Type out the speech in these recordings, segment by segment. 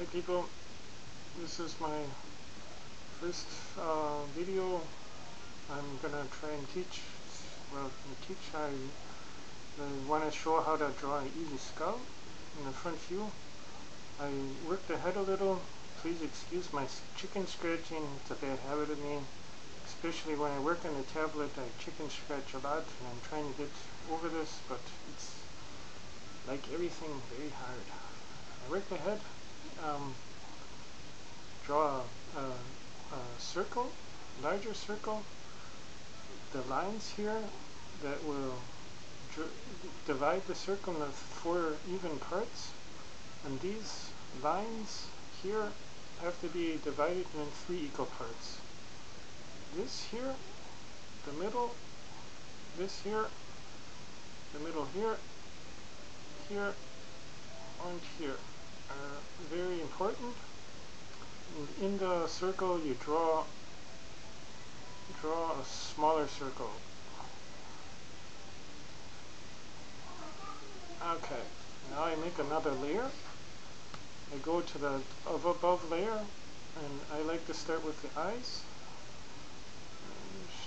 Hi people, this is my first video. I'm gonna try and teach, I want to show how to draw an easy skull in the front view. I worked ahead a little. Please excuse my chicken scratching, it's a bad habit of me. Especially when I work on the tablet, I chicken scratch a lot and I'm trying to get over this, but it's like everything, very hard. I worked ahead. Draw a circle, larger circle, the lines here that will divide the circle into 4 even parts, and these lines here have to be divided in 3 equal parts. This here, the middle, this here, the middle here, here, and here are very important. In the circle you draw a smaller circle. Okay, now I make another layer. I go to the above layer, and I like to start with the eyes.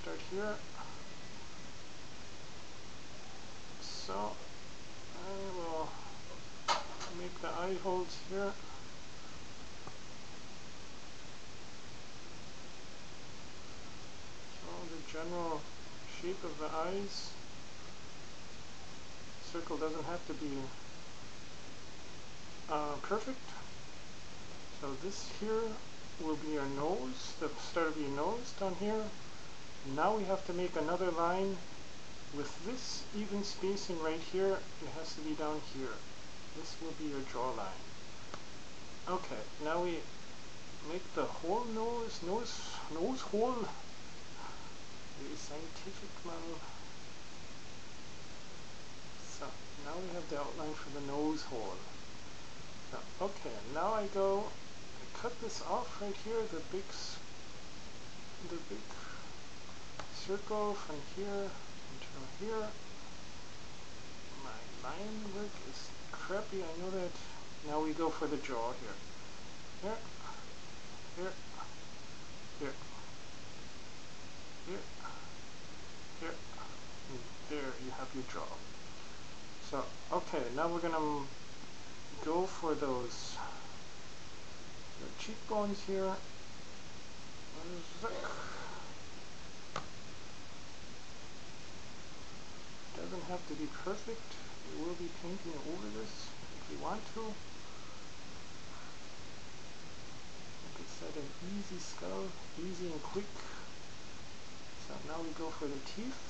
Start here. So I will make the eye holes here. General shape of the eyes. Circle doesn't have to be perfect. So this here will be your nose, the start of your nose down here. Now we have to make another line with this even spacing right here. It has to be down here. This will be your jawline. Okay, now we make the whole nose hole. Very scientific, man. So now we have the outline for the nose hole. So, okay, now I cut this off right here, the big circle from here until here. My line work is crappy, I know that. Now we go for the jaw here. Here, here, here, here, here, and there you have your jaw. So, okay, now we're gonna go for the cheekbones here. Doesn't have to be perfect. We will be painting over this if we want to. Like I said, an easy skull, easy and quick. So now we go for the teeth.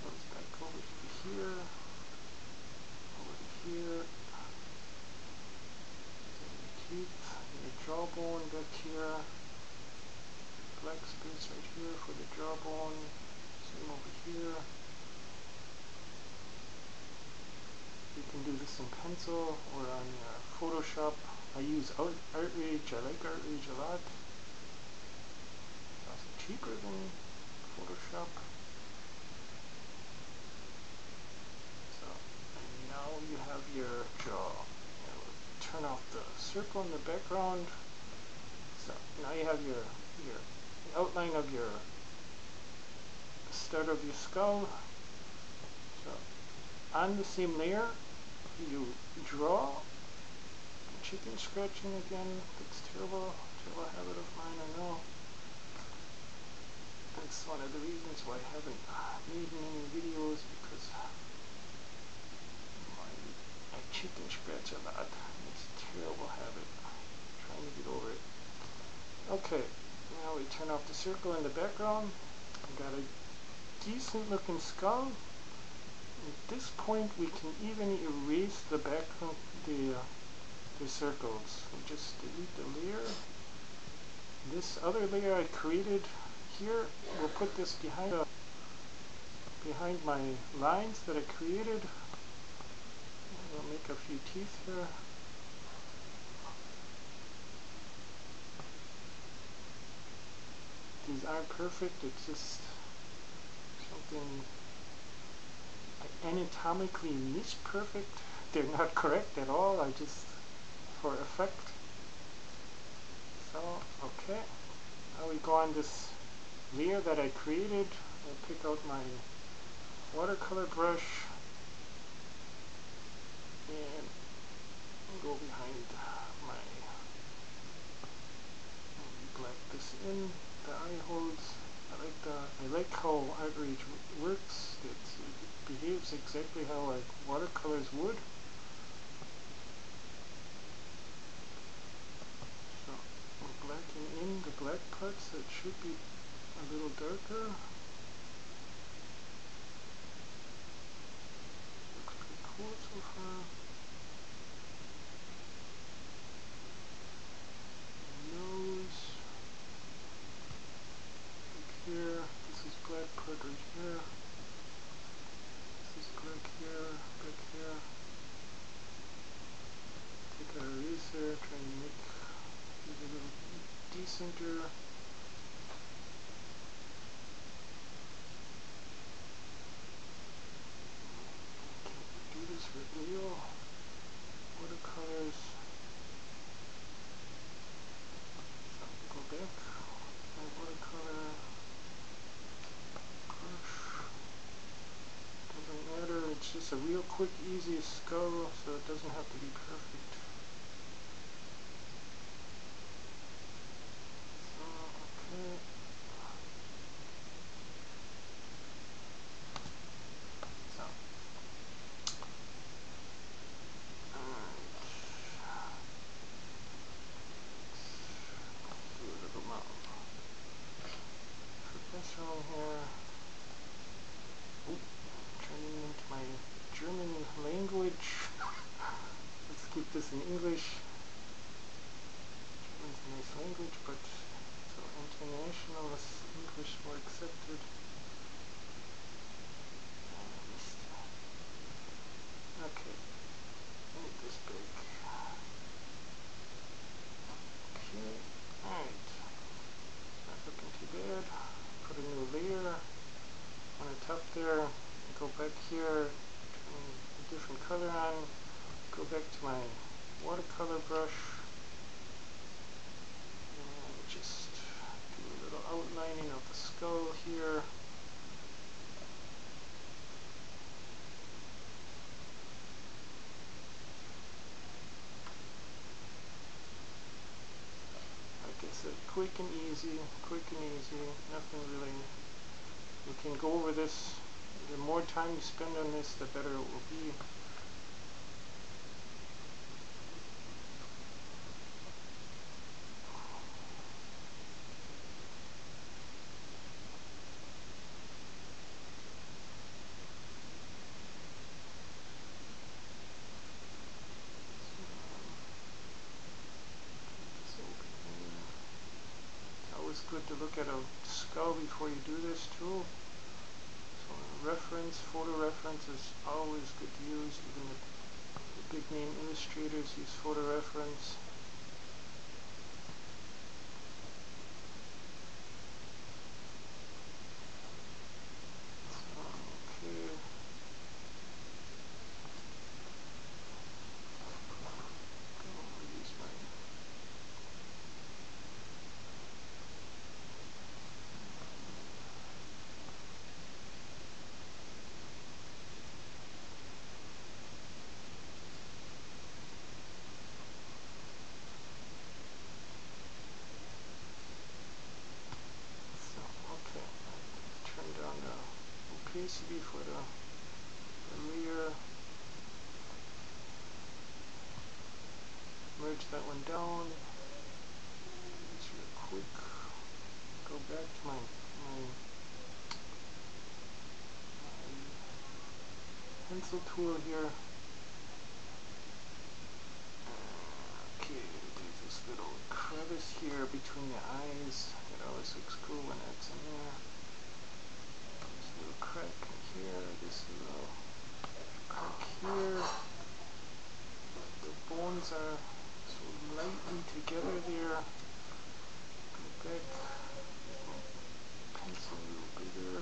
Goes back over to here, over to here. The teeth, and the jawbone back here. Black space right here for the jawbone. Same over here. You can do this in pencil or on Photoshop. I use ArtRage. I like ArtRage a lot. It's cheaper than Photoshop. So, and now you have your jaw. Turn off the circle in the background. So now you have your outline of the start of your skull. So on the same layer you draw. Chicken scratching again. That's terrible habit of mine, I know. That's one of the reasons why I haven't made many videos, because I chicken scratch a lot. It's a terrible habit. I'm trying to get over it. Okay, now we turn off the circle in the background. We got a decent looking skull. At this point we can even erase the background, the circles. We just delete the layer. This other layer I created here, we'll put this behind my lines that I created. We'll make a few teeth here. These aren't perfect, it's just something anatomically perfect. They're not correct at all. I just for effect. So, okay. Now we go on this layer that I created. I'll pick out my watercolor brush and go behind my, black this in, the eye holes. I like how Art Rage works. It behaves exactly how watercolors would. So we're blacking in the black parts, so it should be a little darker. Looks pretty cool so far. Nose. Like here. This is black part right here. This is black here, back here. Take an eraser, try and make it a little decenter. Do this with real watercolors. So go back, my watercolor brush. Doesn't matter, it's just a real quick, easy skull, so it doesn't have to be perfect. So, okay. So, do a little more professional here. Turning into my German language. Let's keep this in English. German's a nice language, but so international is English more accepted. Okay, make this big. Okay, alright. Not looking too bad. Put a new layer on the top there. Go back here, turn a different color on. Go back to my watercolor brush. And just do a little outlining of the skull here. Like I said, quick and easy, nothing really. You can go over this. The more time you spend on this, the better it will be. It's always good to look at a skull before you do this too. So reference, photo reference is always good to use. Even the big name illustrators use photo reference. Okay. Use my okay. Turn down the opacity for the layer. Merge that one down. It's real quick. Go back to my pencil tool here. Okay, there's this little crevice here between the eyes. It always looks cool when that's in there. This little crack here, this little crack here. The bones are so lightly together there. Go back, make my pencil a little bigger.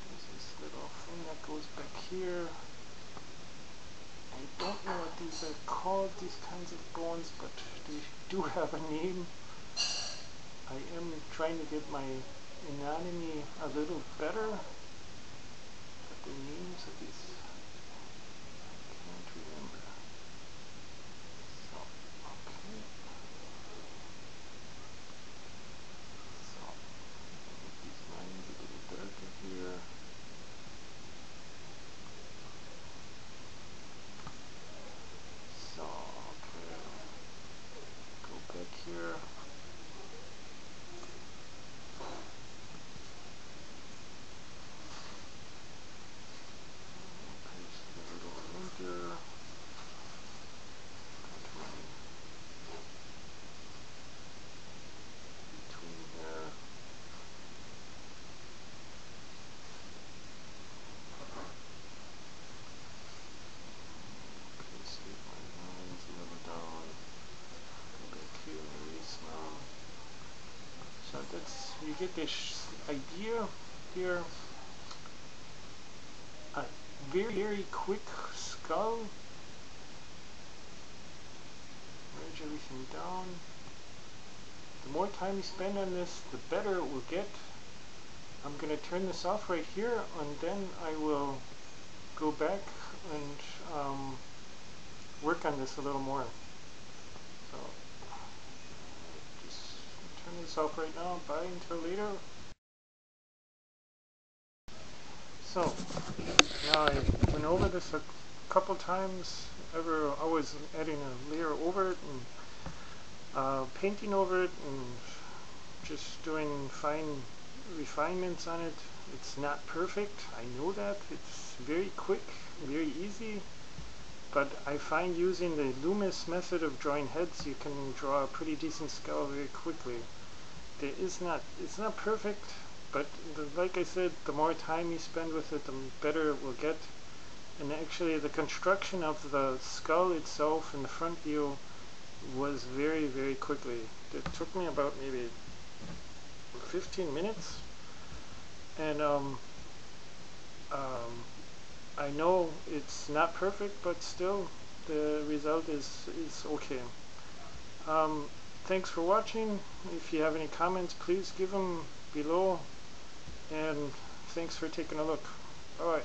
There's this little thing that goes back here. I don't know what these are called. call these kinds of bones, but they do have a name. I am trying to get my anatomy a little better, but the names of these I can't remember. So, okay. So, make these lines a little darker here. So, okay. Go back here. Paste a little enter. Between here. Okay, save my lines a little down. Go back here and erase them. So that's, you get this idea here. A very, very quick skull. Merge everything down. The more time you spend on this, the better it will get. I'm going to turn this off right here, and then I will go back and work on this a little more. So, just turn this off right now. Bye until later. So, now I went over this a couple times. Always adding a layer over it and painting over it and just doing fine refinements on it. It's not perfect, I know that. It's very quick, very easy, but I find using the Loomis method of drawing heads, you can draw a pretty decent skull very quickly. It's not perfect, but like I said, the more time you spend with it, the better it will get. And actually the construction of the skull itself in the front view was very, very quickly. It took me about maybe 15 minutes. And I know it's not perfect, but still the result is okay. Thanks for watching. If you have any comments, please give them below. And thanks for taking a look. Alright.